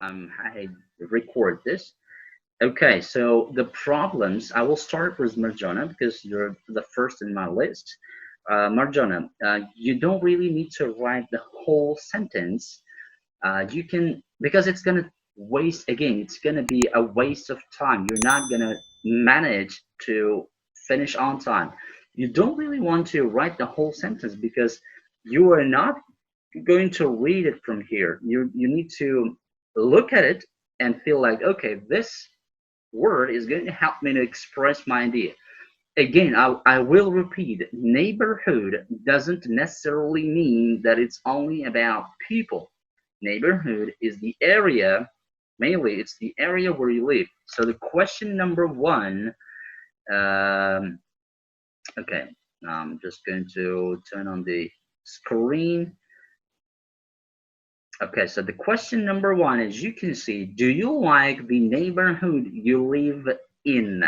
I record this. Okay, so the problems, I will start with Marjana because you're the first in my list. Marjana, you don't really need to write the whole sentence. You can, because it's going to waste, again, it's going to be a waste of time. You're not going to manage to finish on time. You don't really want to write the whole sentence because you are not going to read it from here. You need to look at it and feel like, okay, this word is going to help me to express my idea. Again, I will repeat, neighborhood doesn't necessarily mean that it's only about people. Neighborhood is the area, mainly it's the area where you live. So the question number one, um, okay, I'm just going to turn on the screen. Okay, so the question number one, as you can see, do you like the neighborhood you live in?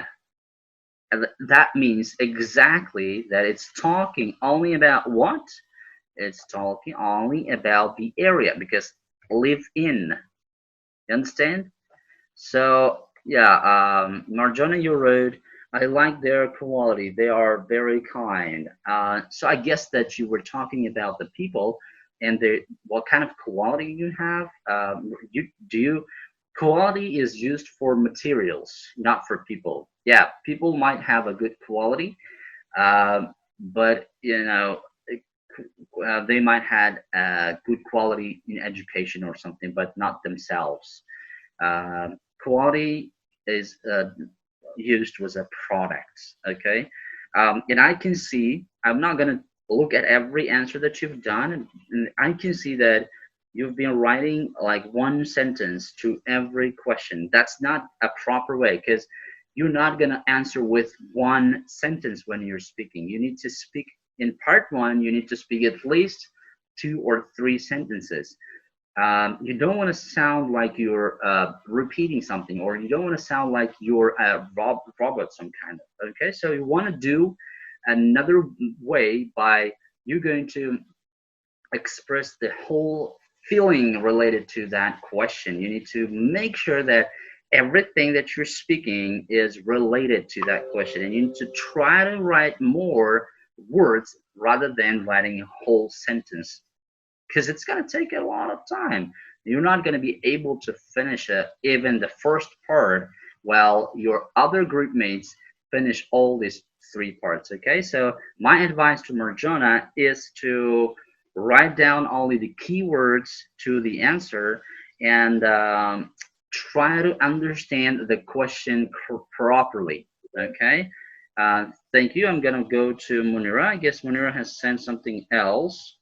And that means exactly that it's talking only about what? It's talking only about the area because live in. You understand? So yeah, Marjana, you wrote, I like their quality. They are very kind. So I guess that you were talking about the people and the what kind of quality you have. You do you quality is used for materials, not for people. Yeah, people might have a good quality, but they might had good quality in education or something, but not themselves. Quality is used with a product. Okay, and I can see. I'm not gonna look at every answer that you've done, and I can see that you've been writing like one sentence to every question. That's not a proper way because you're not gonna answer with one sentence when you're speaking. You need to speak in part one. You need to speak at least two or three sentences. You don't want to sound like you're repeating something, or you don't want to sound like you're a robot, some kind of. Okay, so you want to do another way by you're going to express the whole feeling related to that question. You need to make sure that everything that you're speaking is related to that question, and you need to try to write more words rather than writing a whole sentence because it's going to take a lot of time. You're not going to be able to finish even the first part while your other group mates finish all these three parts. Okay, so my advice to Marjana is to write down only the keywords to the answer and try to understand the question properly. Okay, thank you. I'm going to go to Munira. I guess Munira has sent something else.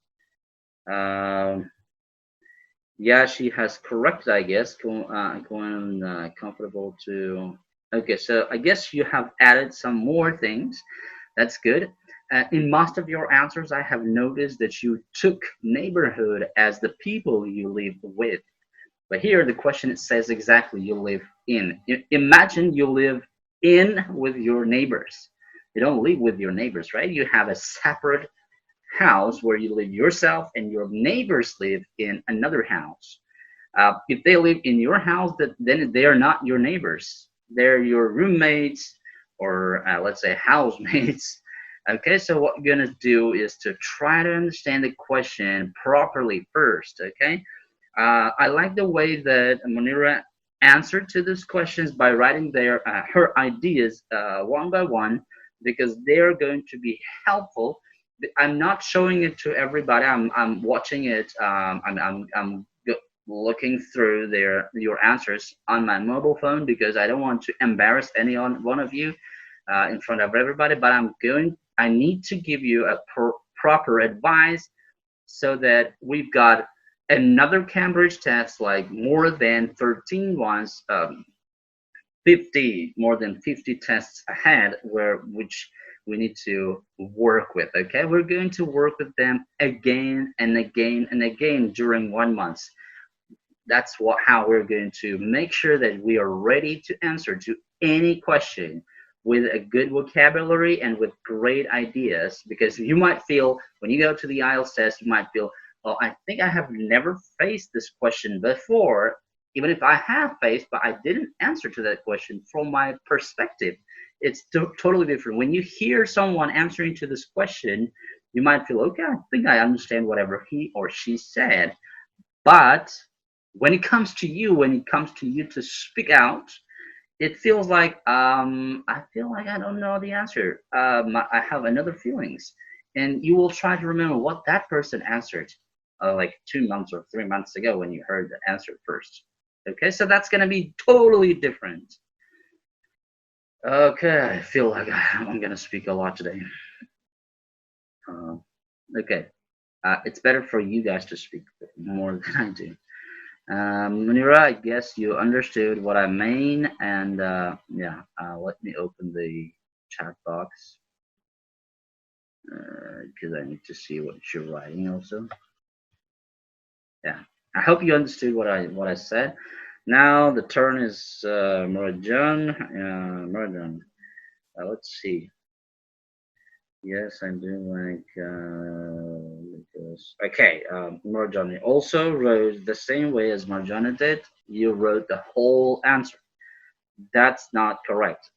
Um, yeah, she has corrected, I guess. Going comfortable to. Okay, so I guess you have added some more things. That's good. In most of your answers, I have noticed that you took neighborhood as the people you live with. But here, the question it says exactly you live in. Imagine you live in with your neighbors. You don't live with your neighbors, right? You have a separate house where you live yourself and your neighbors live in another house. If they live in your house, then they are not your neighbors. They're your roommates or let's say housemates. Okay, so what you're gonna do is to try to understand the question properly first. Okay, I like the way that Munira answered to these questions by writing her ideas one by one because they are going to be helpful. I'm not showing it to everybody. I'm watching it. I'm looking through your answers on my mobile phone because I don't want to embarrass any one of you in front of everybody. But I need to give you a proper advice so that we've got another Cambridge test, like more than 13 ones, 50, more than 50 tests ahead, which we need to work with. Okay, we're going to work with them again and again and again during 1 month. That's how we're going to make sure that we are ready to answer to any question with a good vocabulary and with great ideas. Because you might feel when you go to the IELTS test, you might feel, oh, I think I have never faced this question before. Even if I have faith, but I didn't answer to that question from my perspective, it's totally different. When you hear someone answering to this question, you might feel, okay, I think I understand whatever he or she said. But when it comes to you, when it comes to you to speak out, it feels like I feel like I don't know the answer. I have another feelings, and you will try to remember what that person answered, like 2 months or 3 months ago when you heard the answer first. Okay, so that's gonna be totally different. Okay, I feel like I'm gonna speak a lot today. Uh, okay, it's better for you guys to speak more than I do. Munira, I guess you understood what I mean, and yeah, let me open the chat box because I need to see what you're writing also. Yeah, I hope you understood what I said. Now the turn is Murajan. Murajan, let's see. Yes, I do like this. Okay, Marjana also wrote the same way as Marjana did. You wrote the whole answer. That's not correct.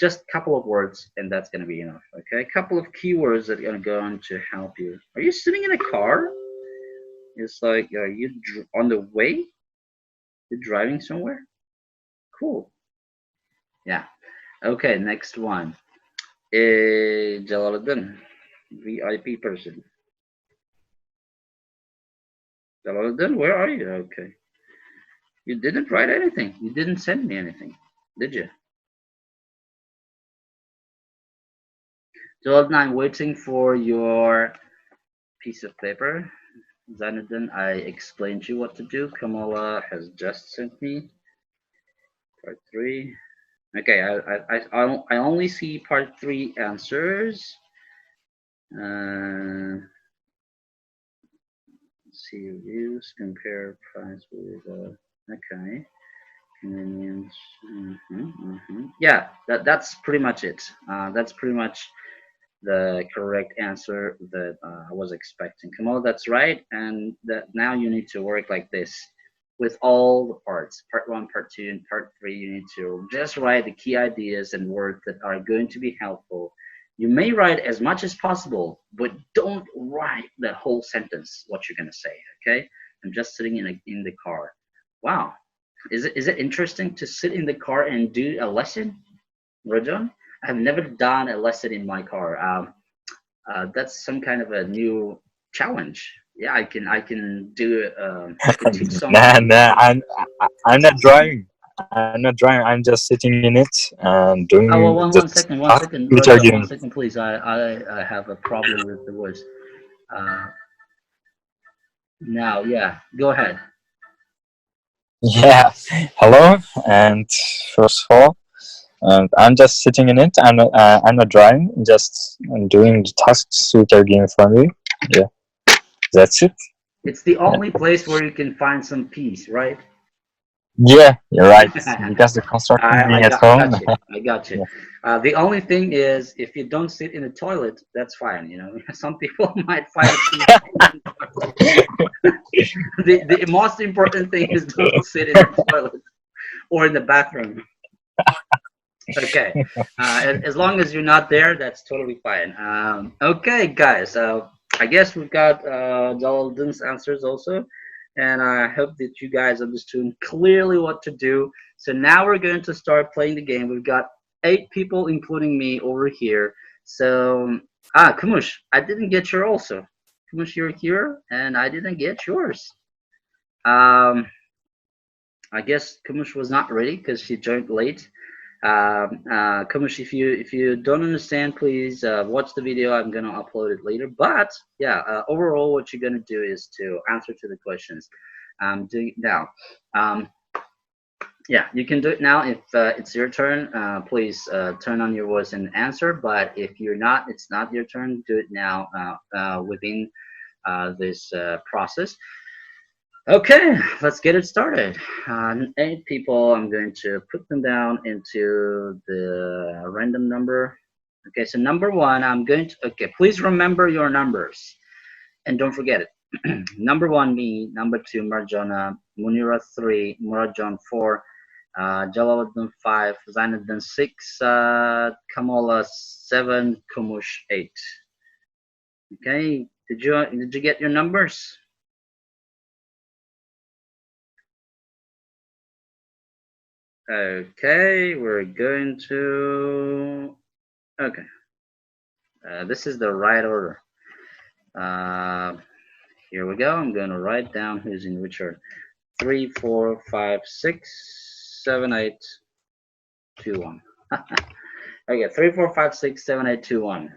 Just a couple of words, and that's going to be enough. Okay, a couple of keywords that are going to help you. Are you sitting in a car? It's like, are you on the way? You're driving somewhere? Cool. Yeah. Okay, next one. Jalaluddin, VIP person. Jalaluddin, where are you? Okay. You didn't write anything. You didn't send me anything, did you? Jordan, I'm waiting for your piece of paper. Zainuddin, I explained to you what to do. Kamala has just sent me part 3. Okay, I only see part 3 answers. See reviews, compare price with, okay. Convenience. Yeah, that's pretty much it. That's pretty much the correct answer that I was expecting. Kamal, that's right. And that now you need to work like this with all the parts. Part 1, part 2, and part 3. You need to just write the key ideas and words that are going to be helpful. You may write as much as possible, but don't write the whole sentence, what you're going to say, okay? I'm just sitting in the car. Wow. Is it interesting to sit in the car and do a lesson, Rajan? I've never done a lesson in my car. That's some kind of a new challenge. Yeah, I can do it. I can teach someone. Nah, I'm not driving. I'm not driving. I'm just sitting in it and doing Oh well, the one task second, which are Rajan, given. 1 second, please. I have a problem with the voice. Uh, Now, yeah, go ahead. Yeah. Hello, and first of all, and I'm just sitting in it. I'm not driving. Just doing the tasks which are given for me. Yeah, that's it. It's the Yeah, only place where you can find some peace, right? yeah, you're right. Because the construction being at I home. got you. I got you. The only thing is, if you don't sit in the toilet, that's fine. You know, some people might find peace. The most important thing is don't sit in the toilet or in the bathroom. Okay. As long as you're not there, that's totally fine. Okay, guys. I guess we've got Jalaluddin's answers also, and I hope that you guys understood clearly what to do. So now we're going to start playing the game. We've got 8 people, including me, over here. So, Kumush, I didn't get your also. Kumush, you're here, and I didn't get yours. Um, I guess Kumush was not ready because she joined late. Kumush, if you don't understand, please watch the video. I'm gonna upload it later. But yeah, overall, what you're gonna do is to answer to the questions. I'm doing it now. Um, yeah, you can do it now. If it's your turn, please turn on your voice and answer. But if you're not, it's not your turn. Do it now within this process. Okay, let's get it started. 8 people, I'm going to put them down into the random number. Okay, so number 1, I'm going to, okay, please remember your numbers and don't forget it. Number 1, me, number 2, Marjana, Munira 3, Murajan 4, Jalaluddin 5, Zainuddin 6, Kamala 7, Kumush 8. Okay, did you get your numbers? Okay, we're going to. Okay, this is the right order. Uh, Here we go. I'm going to write down who's in which order. 3, 4, 5, 6, 7, 8, 2, 1. Okay, 3, 4, 5, 6, 7, 8, 2, 1.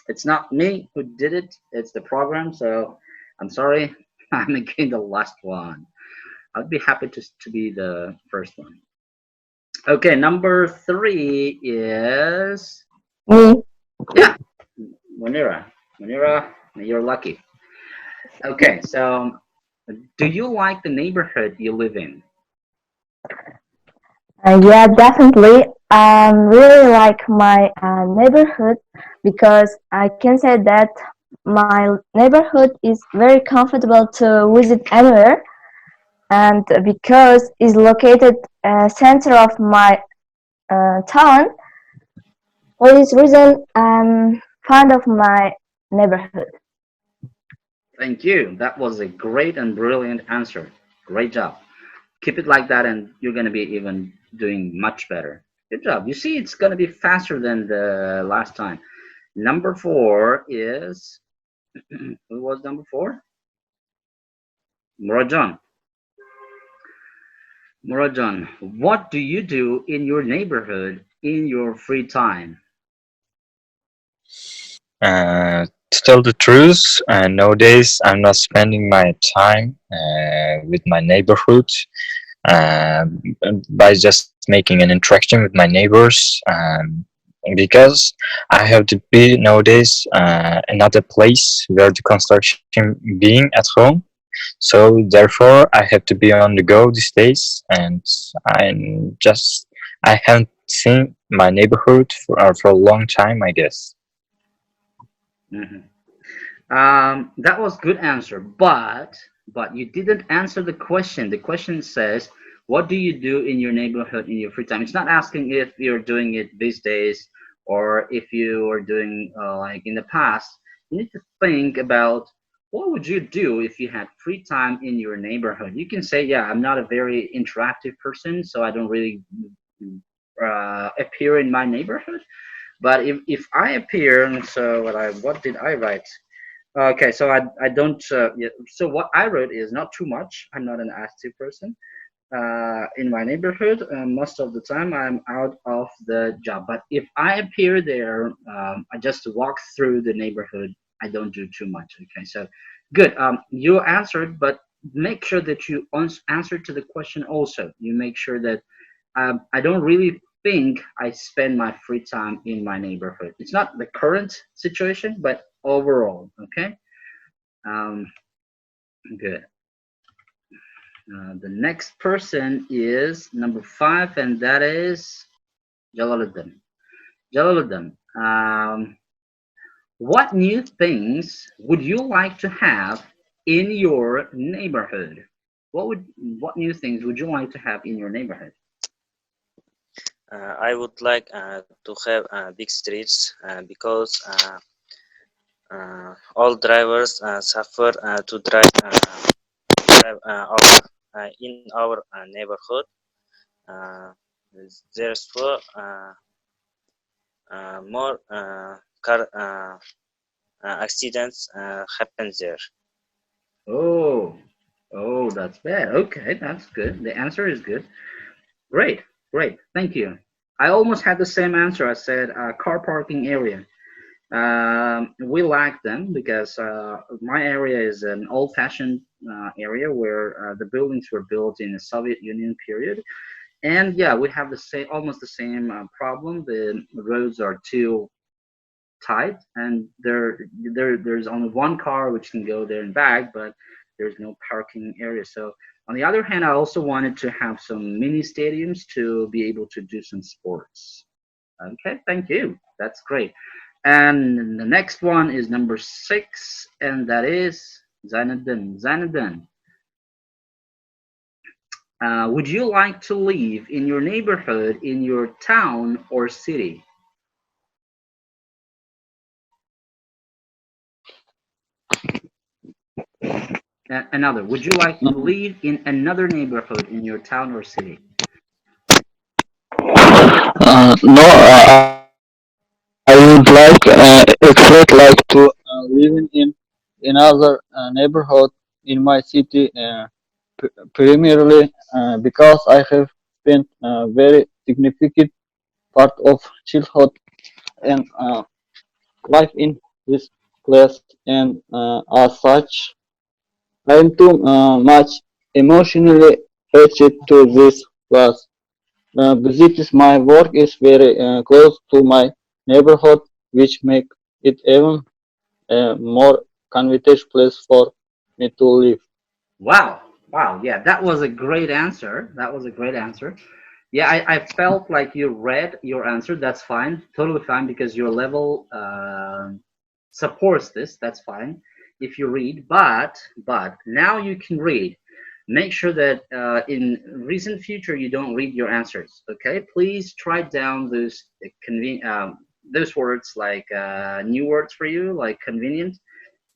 It's not me who did it, it's the program, so I'm sorry. I'm again the last one. I'd be happy to be the first one. Okay, number 3 is. Me. Yeah, Munira. Munira, you're lucky. Okay, so do you like the neighborhood you live in? Yeah, definitely. Really like my neighborhood because I can say that my neighborhood is very comfortable to visit anywhere, and because it's located center of my town, for this reason I'm fond of my neighborhood. Thank you. That was a great and brilliant answer. Great job. Keep it like that, and you're going to be even doing much better. Good job. You see, it's going to be faster than the last time. Number 4 is. Who was number 4? Murajan. Murajan, what do you do in your neighborhood in your free time? To tell the truth, nowadays I'm not spending my time with my neighborhood uh, by just making an interaction with my neighbors, because I have to be nowadays another place where the construction being at home. So therefore, I have to be on the go these days, and I haven't seen my neighborhood for a long time, I guess. Mhm. That was good answer, but you didn't answer the question. The question says, "What do you do in your neighborhood in your free time?" It's not asking if you're doing it these days or if you are doing like in the past. You need to think about what would you do if you had free time in your neighborhood. You can say, "Yeah, I'm not a very interactive person, so I don't really appear in my neighborhood." But if I appear, and so what did I write? Okay, so I don't. Yeah, so what I wrote is not too much. I'm not an active person in my neighborhood. Most of the time, I'm out of the job. But if I appear there, I just walk through the neighborhood. I don't do too much. Okay, so good. You answered, but make sure that you answer to the question also. You make sure that I don't really think I spend my free time in my neighborhood. It's not the current situation, but overall. Okay. Um, Good. The next person is number 5, and that is Jalaluddin. Jalaluddin, what new things would you like to have in your neighborhood? What new things would you like to have in your neighborhood? I would like to have big streets because all drivers suffer to drive in our neighborhood. Uh, Therefore, more car accidents happen there. Oh, oh, that's bad. Okay, that's good. The answer is good. Great, great. Thank you. I almost had the same answer. I said car parking area. We lack them because my area is an old-fashioned area where the buildings were built in the Soviet Union period, and yeah, we have the same, almost the same problem. The roads are too tight, and there's only one car which can go there and back, but there's no parking area. So on the other hand, I also wanted to have some mini stadiums to be able to do some sports. Okay, thank you. That's great. And the next one is number 6, and that is Zainuddin. Zainuddin, Would you like to live in your neighborhood, in your town or city? Another. Would you like to live in another neighborhood in your town or city? No, I would like exact like to living in another neighborhood in my city, primarily because I have spent a very significant part of childhood and life in this place, and as such, I am too much emotionally attached to this place. Besides, my work is very close to my neighborhood, which make it even a more convenient place for me to live. Wow. Wow. Yeah, that was a great answer. That was a great answer. Yeah, I felt like you read your answer. That's fine. Totally fine because your level supports this. That's fine if you read. But now you can read. Make sure that in recent future you don't read your answers. Okay, please try down those words like new words for you, like convenient.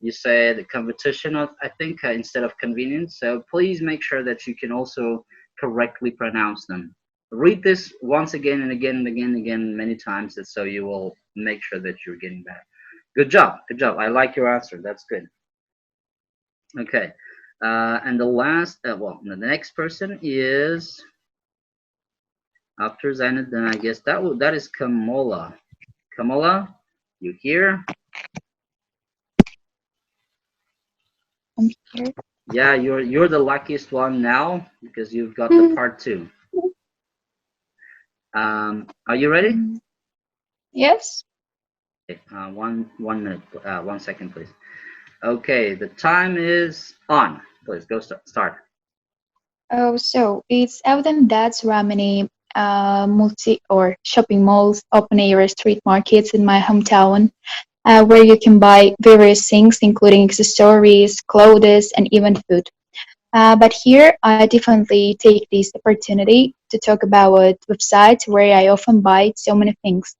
You said competition, I think, instead of convenience. So please make sure that you can also correctly pronounce them. Read this once again and again and again and again many times, so you will make sure that you're getting better. Good job. Good job. I like your answer. That's good. Okay. And the last, well, the next person is after Zainab, then I guess that is Kamola. Kamola, you here? I'm here. Yeah, you're the luckiest one now because you've got the part two. Are you ready? Mm, yes. Okay, one minute, 1 second, please. Okay, the time is on. Please go start. Oh, so it's evident that many multi or shopping malls, open air street markets in my hometown, where you can buy various things, including accessories, clothes, and even food. But here, I definitely take this opportunity to talk about websites where I often buy so many things.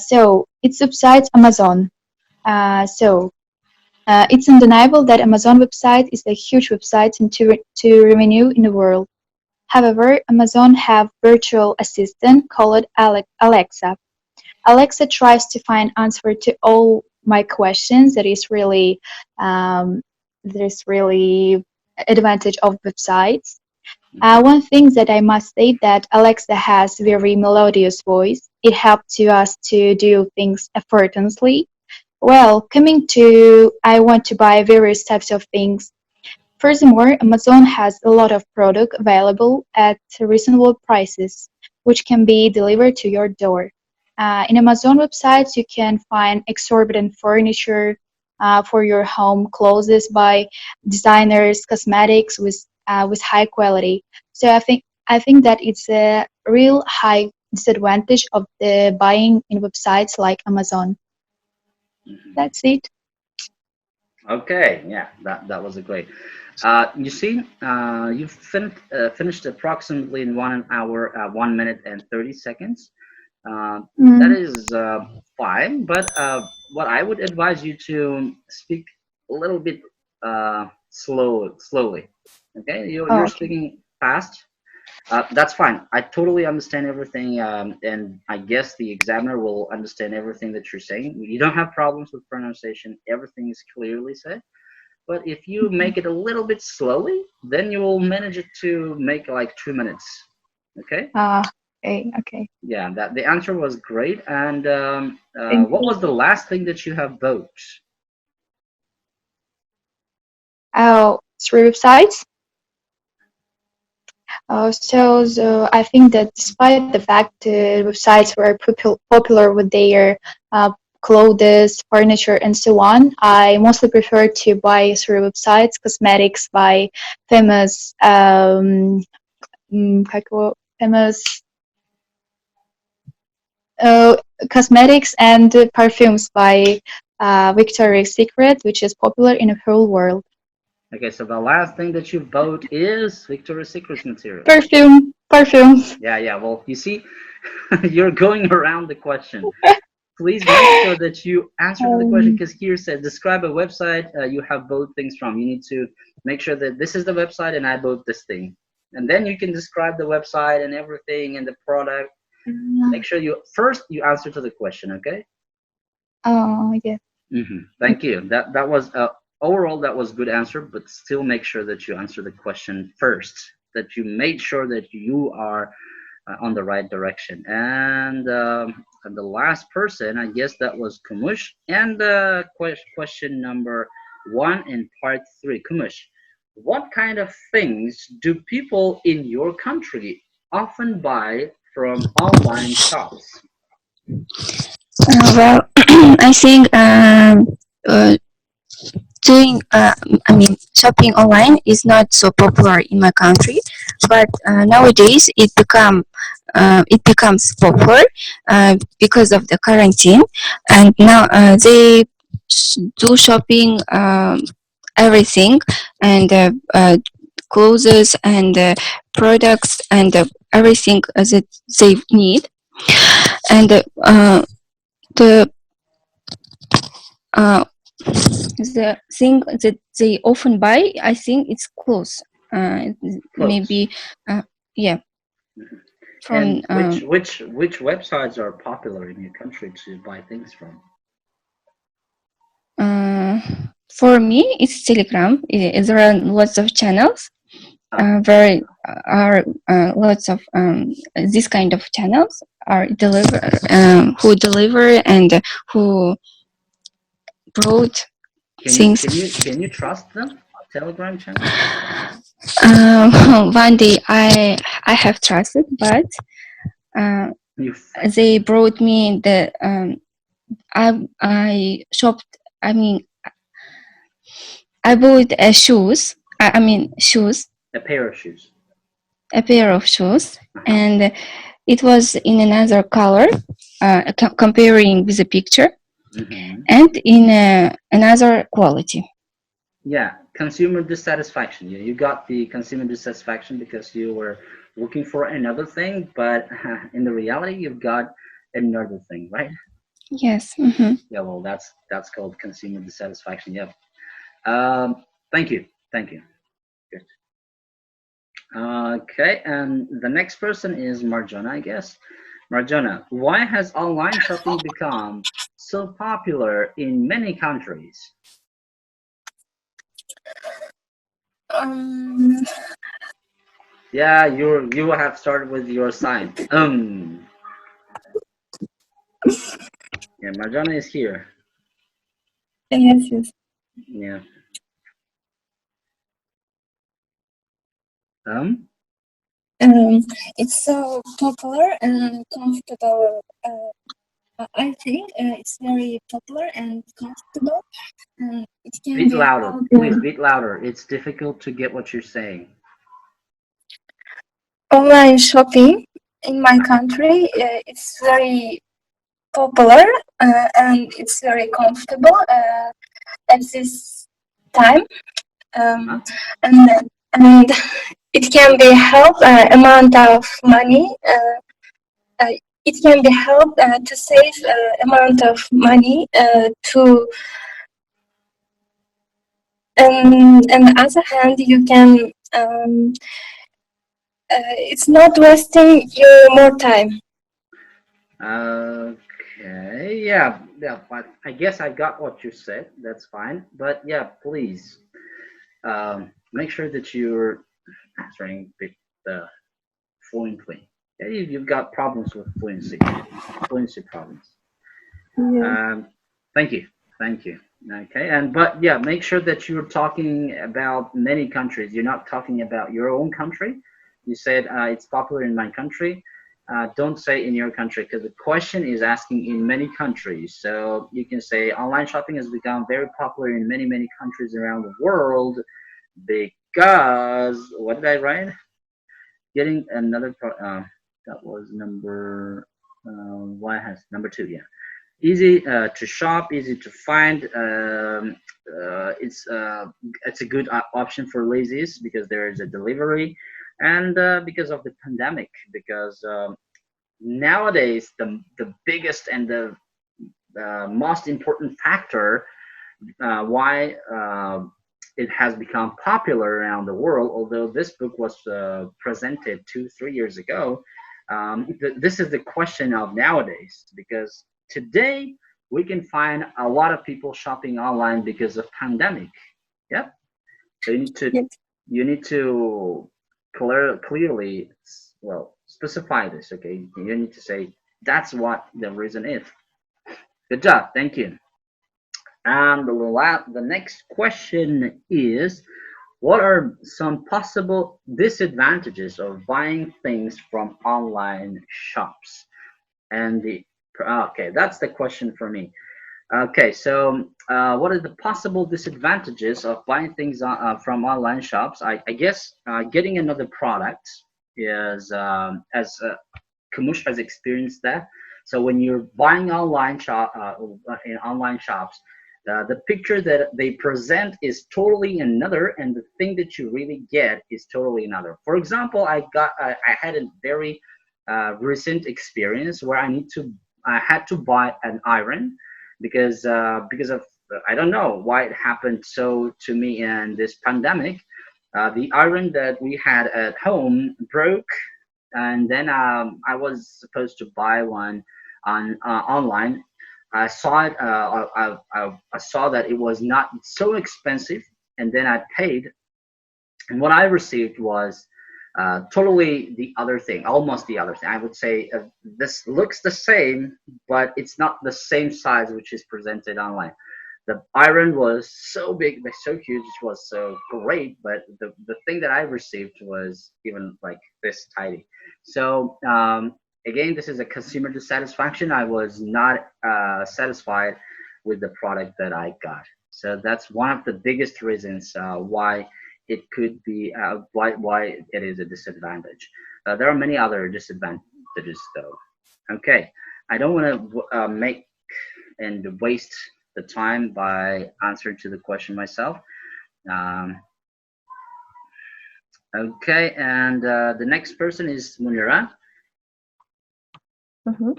So it's website Amazon. It's undeniable that Amazon website is a huge website to revenue in the world. However, Amazon have virtual assistant called Alexa. Alexa tries to find answer to all my questions. Um, that is really advantage of websites. Hmm. One thing that I must say that Alexa has very melodious voice. It helps to us to do things effortlessly. Well, coming to I want to buy various types of things. Furthermore, Amazon has a lot of product available at reasonable prices, which can be delivered to your door. In Amazon websites, you can find exorbitant furniture for your home, clothes by designers, cosmetics with high quality. So I think that it's a real high disadvantage of the buying in websites like Amazon. Hmm. That's it. Okay, yeah, that was a great. You see, you've finished approximately in 1 hour, 1 minute and 30 seconds. That Mm, is fine, but what I would advise you to speak a little bit slowly. Okay, you're okay. speaking fast. That's fine. I totally understand everything, and I guess the examiner will understand everything that you're saying. You don't have problems with pronunciation. Everything is clearly said. But if you make it a little bit slowly, then you will manage it to make like 2 minutes. Okay? Ah, okay, okay. Yeah, that the answer was great. And Thank what you. was the last thing that you have bought? Oh, through websites. I think that despite the fact websites were popular with their uh, clothes, furniture, and so on, I mostly prefer to buy through websites, cosmetics by famous, famous uh, cosmetics and perfumes by Victoria's Secret, which is popular in the whole world. Okay, so the last thing that you vote is Victoria's Secret material. Perfume. Perfume. Yeah, yeah. Well, you see, you're going around the question. Please make sure that you answer to the question, Um, because here says describe a website you have both things from. You need to make sure that this is the website and I bought this thing. And then you can describe the website and everything and the product. Make sure you first you answer to the question, okay? oh, yes. Thank you. That was overall that was good answer, but still make sure that you answer the question first. That you made sure that you are on the right direction. And the last person, I guess that was Kumush. And question number one in part three, Kumush. What kind of things do people in your country often buy from online shops? Well, I think uh, doing I mean shopping online is not so popular in my country, but nowadays it becomes popular because of the quarantine, and now they do shopping everything, and clothes and products and everything that they need, and the uh, the thing that they often buy, I think it's clothes. Clothes. Maybe, yeah, from And which websites are popular in your country to buy things from? uh, for me, it's Telegram. There are lots of channels. Ah, There are lots of this kind of channels are who deliver and who brought things. can you trust them? Telegram channels? One day I have trusted, but uh, You they brought me the I shopped. I mean, I bought shoes. I mean shoes, a pair of shoes. a pair of shoes, Uh-huh. and it was in another color, comparing with the picture, and in another quality. Yeah, consumer dissatisfaction. You got the consumer dissatisfaction because you were looking for another thing, but in the reality, you've got another thing, right? Yes. Yeah, well, that's called consumer dissatisfaction. Yeah. Thank you, thank you. Good. Okay, and the next person is Marjana, I guess. Marjana, why has online shopping become so popular in many countries? Um, Yeah, you have started with your sign. Yeah, Marjana is here. yes, yes. Yeah. It's so popular and comfortable. I think it's very popular and comfortable, and it can Bit be louder, held. please. Bit louder. It's difficult to get what you're saying. Online shopping in my country, it's very popular and it's very comfortable at this time, Huh? um, and and it can be help amount of money. Uh, it can be help to save amount of money to. On the other hand, you can. It's not wasting your more time. Okay. Yeah. Yeah. But I guess I got what you said. That's fine. But yeah, please make sure that you're answering bit fluently. Yeah, you've got problems with fluency problems. Yeah. Thank you. Thank you. Okay. And but yeah, make sure that you're talking about many countries. You're not talking about your own country. You said it's popular in my country. Don't say in your country because the question is asking in many countries. So you can say online shopping has become very popular in many countries around the world because what did I write? Getting another that was number why has number two, yeah, easy to shop, easy to find. It's a good option for lazies because there is a delivery, and because of the pandemic. Because nowadays the biggest and the most important factor why it has become popular around the world, although this book was presented 2 3 years ago. This is the question of nowadays because today we can find a lot of people shopping online because of pandemic. Yep. So Yes. you need to clearly, well, specify this. Okay, you need to say that's what the reason is. Good job. Thank you. And the next question is, what are some possible disadvantages of buying things from online shops? And okay, that's the question for me. Okay, so what are the possible disadvantages of buying things from online shops? I guess getting another product is, as Kamush has experienced that. So when you're buying in online shops, the picture that they present is totally another, and the thing that you really get is totally another. For example, I had a very recent experience where I had to buy an iron because of I don't know why it happened so to me in this pandemic. The iron that we had at home broke, and then I was supposed to buy one on online. I saw it. I saw that it was not so expensive, and then I paid, and what I received was totally the other thing, almost the other thing. I would say this looks the same, but it's not the same size which is presented online. The iron was so big, so huge, it was so great, but the thing that I received was even like this tiny. So again, this is a consumer dissatisfaction. I was not satisfied with the product that I got. So that's one of the biggest reasons why it could be why it is a disadvantage. There are many other disadvantages though. Okay, I don't want to make and waste the time by answering to the question myself. Um, okay, and the next person is Munira. Mhm.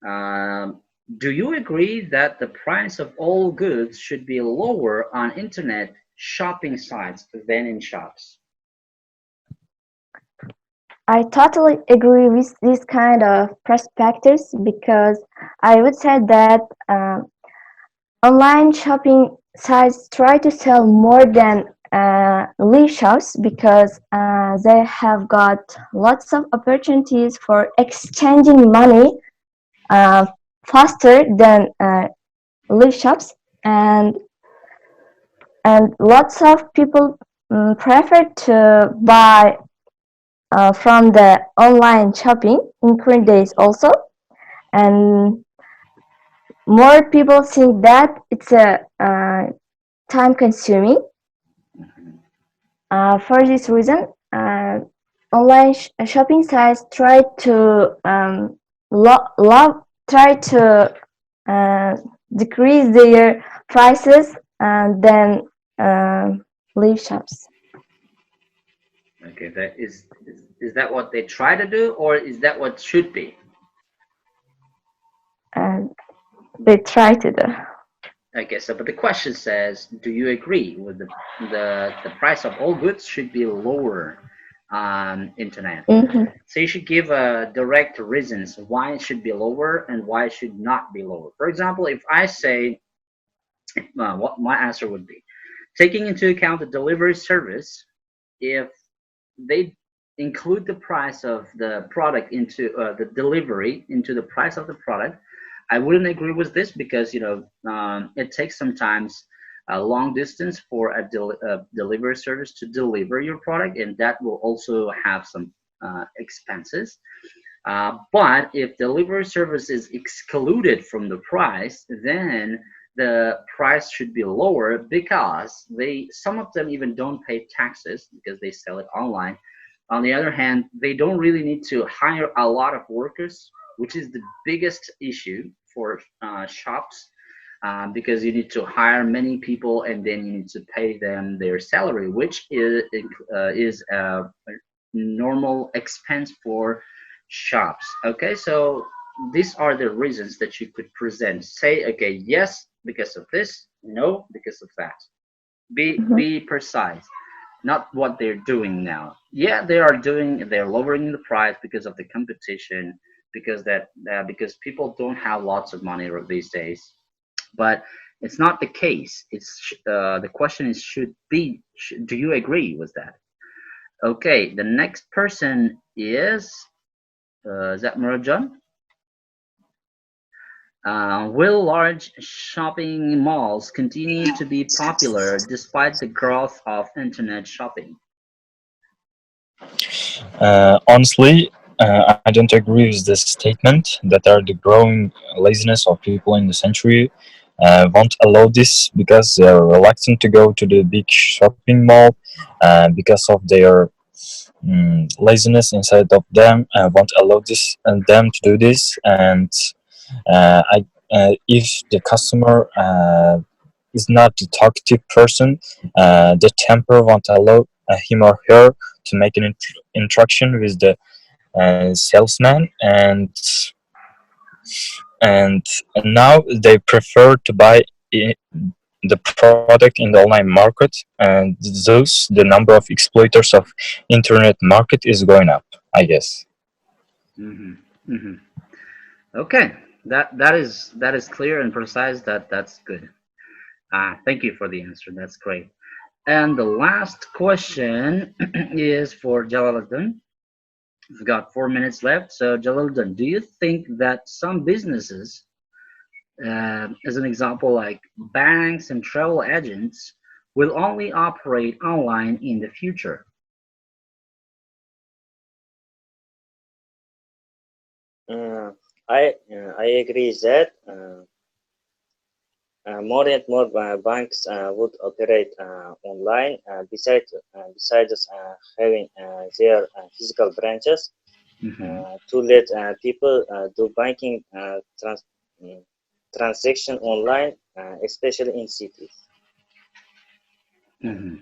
Um, do you agree that the price of all goods should be lower on internet shopping sites than in shops? I totally agree with this kind of perspectives because I would say that online shopping sites try to sell more than live shops because they have got lots of opportunities for exchanging money uh, faster than live shops, and lots of people prefer to buy from the online shopping in current days also, and more people think that it's a time consuming. For this reason, online shopping sites try to try to uh, decrease their prices than uh, live shops. Okay, is that what they try to do, or is that what should be? And they try to do. Okay, so but the question says, do you agree with the price of all goods should be lower on internet? Mhm. So you should give direct reasons why it should be lower and why it should not be lower. For example, if I say, what my answer would be, taking into account the delivery service, if they include the price of the product into the delivery into the price of the product, I wouldn't agree with this because it takes sometimes a long distance for a delivery service to deliver your product, and that will also have some expenses. But if delivery service is excluded from the price, then the price should be lower because some of them even don't pay taxes because they sell it online. On the other hand, they don't really need to hire a lot of workers, which is the biggest issue for shops, because you need to hire many people and then you need to pay them their salary, which is a normal expense for shops. Okay, so these are the reasons that you could present. Say, okay, yes because of this, no because of that. Mhm. Be precise, not what they're doing now. Yeah, they're lowering the price because of the competition, because people don't have lots of money these days. But it's not the case. The question is, do you agree with that? Okay, the next person is that Murajan? Will large shopping malls continue to be popular despite the growth of internet shopping? Honestly, I don't agree with this statement that are the growing laziness of people in the century won't allow this because they're reluctant to go to the big shopping mall because of their laziness inside of them won't allow this and them to do this. And if the customer is not the talkative person, the temper won't allow him or her to make an interaction with the salesman, and now they prefer to buy the product in the online market, and thus the number of exploiters of internet market is going up, I guess. Hmm. Hmm. Okay, that is clear and precise. That's good. Thank you for the answer. That's great. And the last question is for Jalaluddin. We've got 4 minutes left. So, Jalaluddin, do you think that some businesses, as an example, like banks and travel agents, will only operate online in the future? Uh, I agree that more and more banks would operate online. Besides having their physical branches Hmm. to let people do banking mm, transaction online, especially in cities. Uh, Hmm.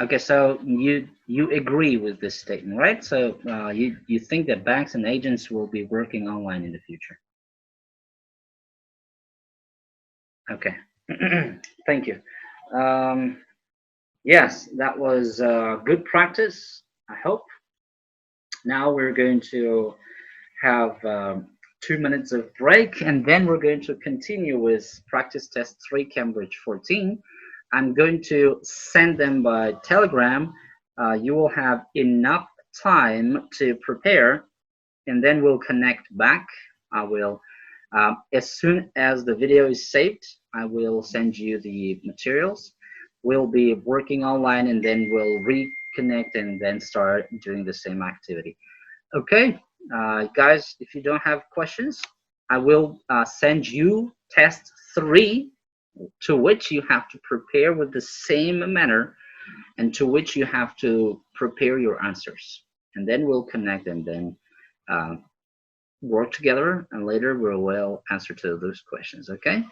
Okay, so you agree with this statement, right? So you think that banks and agents will be working online in the future? Okay, thank you. Um, yes, that was good practice. I hope. Now we're going to have 2 minutes of break, and then we're going to continue with practice test 3 Cambridge 14. I'm going to send them by Telegram. You will have enough time to prepare, and then we'll connect back. I will, as soon as the video is saved, I will send you the materials. We'll be working online, and then we'll reconnect and then start doing the same activity. Okay, guys, if you don't have questions, I will send you test 3, to which you have to prepare with the same manner and to which you have to prepare your answers. And then we'll connect and then uh, work together, and later we will answer to those questions. Okay?